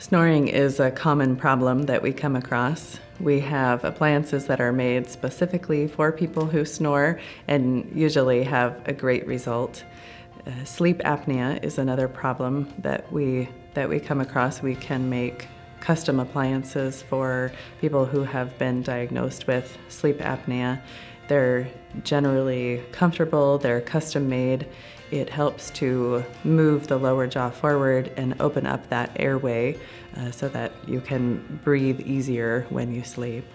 Snoring is a common problem that we come across. We have appliances that are made specifically for people who snore and usually have a great result. Sleep apnea is another problem that we come across. We can make custom appliances for people who have been diagnosed with sleep apnea. They're generally comfortable, they're custom made. It helps to move the lower jaw forward and open up that airway so that you can breathe easier when you sleep.